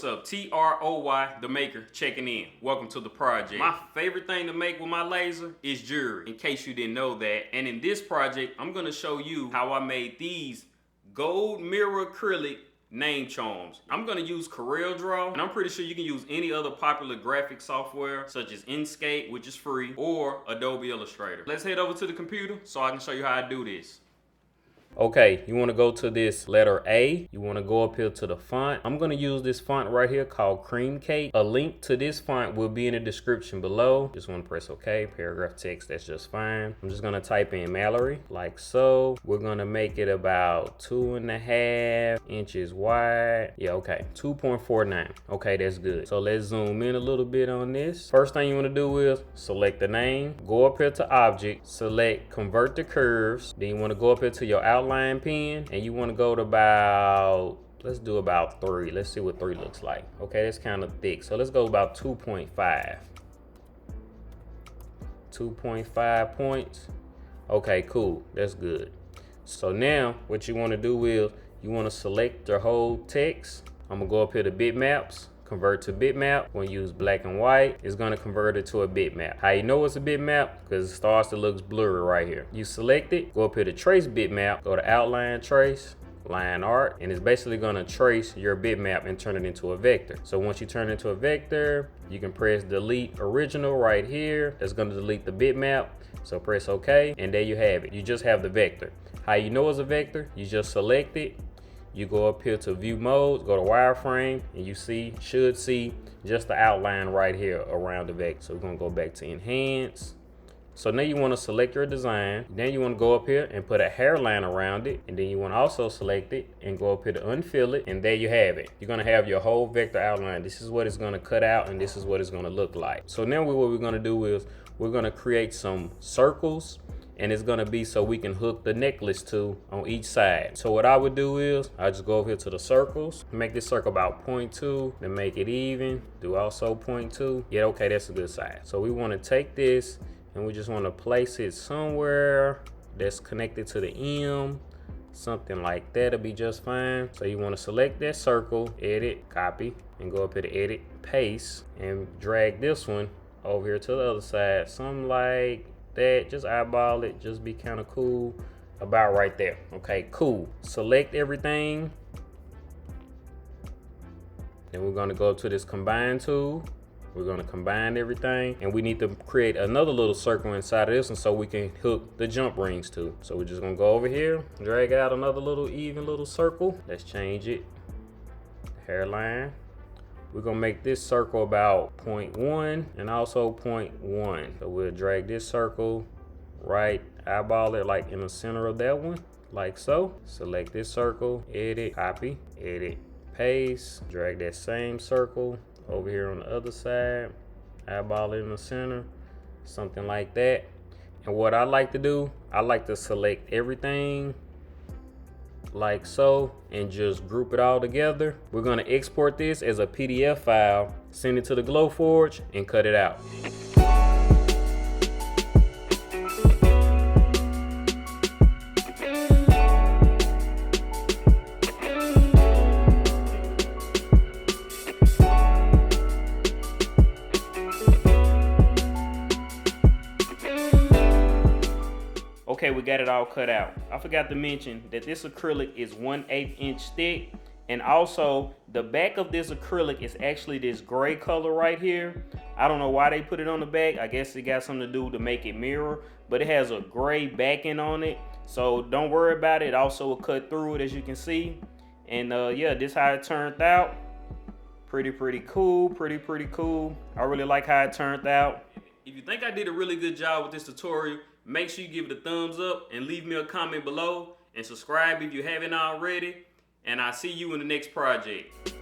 what's up? TROY, the maker, checking in. Welcome to the project. My favorite thing to make with my laser is jewelry, in case you didn't know that. And in this project, I'm gonna show you how I made these gold mirror acrylic name charms. I'm gonna use coreldraw, and I'm pretty sure you can use any other popular graphic software such as Inkscape, which is free, or Adobe Illustrator. Let's head over to the computer so I can show you how I do this. Okay, you want to go to this letter A. You want to go up here to the font. I'm going to use this font right here called Cream Cake. A link to this font will be in the description below. Just want to press OK. Paragraph text, that's just fine. I'm just going to type in Mallory like so. We're going to make it about 2.5 inches wide. Yeah, okay, 2.49. Okay, that's good. So let's zoom in a little bit on this. First thing you want to do is select the name. Go up here to Object. Select Convert to Curves. Then you want to go up here to your outline pen, and you want to go to about, let's do about 3. Let's see what 3 looks like. Okay, that's kind of thick, so let's go about 2.5. 2.5 points. Okay, cool, that's good. So now what you want to do is you want to select your whole text. I'm gonna go up here to bitmaps, convert to bitmap. We're gonna use black and white. It's gonna convert it to a bitmap. How you know it's a bitmap? Because it starts to look blurry right here. You select it, go up here to trace bitmap, go to outline trace, line art, and it's basically gonna trace your bitmap and turn it into a vector. So once you turn it into a vector, you can press delete original right here. That's gonna delete the bitmap. So press OK, and there you have it. You just have the vector. How you know it's a vector? You just select it. You go up here to view modes, go to wireframe, and you should see just the outline right here around the vector. So we're gonna go back to enhance. So now you want to select your design. Then you want to go up here and put a hairline around it. And then you want to also select it and go up here to unfill it. And there you have it. You're gonna have your whole vector outline. This is what it's gonna cut out, and this is what it's gonna look like. So now what we're gonna do is we're gonna create some circles. And it's gonna be so we can hook the necklace to on each side. So what I would do is I just go over here to the circles, make this circle about 0.2, then make it even, do also 0.2. Yeah, okay, that's a good size. So we wanna take this and we just wanna place it somewhere that's connected to the M, something like that'll be just fine. So you wanna select that circle, edit, copy, and go up here to edit, paste, and drag this one over here to the other side, something like that. Just eyeball it, just be kind of cool about right there. Okay, cool. Select everything. Then we're gonna go to this combine tool. We're gonna combine everything, and we need to create another little circle inside of this one so we can hook the jump rings to. So we're just gonna go over here, drag out another little even little circle. Let's change it. Hairline. We're gonna make this circle about 0.1 and also 0.1. So we'll drag this circle right, eyeball it like in the center of that one, like so. Select this circle, edit, copy, edit, paste, drag that same circle over here on the other side, eyeball it in the center, something like that. And what I like to do, I like to select everything like so and just group it all together. We're going to export this as a PDF file, send it to the Glowforge, and cut it out. Okay, we got it all cut out. I forgot to mention that this acrylic is 1/8 inch thick, and also the back of this acrylic is actually this gray color right here. I don't know why they put it on the back. I guess it got something to do to make it mirror, but it has a gray backing on it, so don't worry about it. Also will cut through it, as you can see. And yeah, this how it turned out. Pretty cool, pretty cool. I really like how it turned out. If you think I did a really good job with this tutorial, make sure you give it a thumbs up and leave me a comment below, and subscribe if you haven't already. And I'll see you in the next project.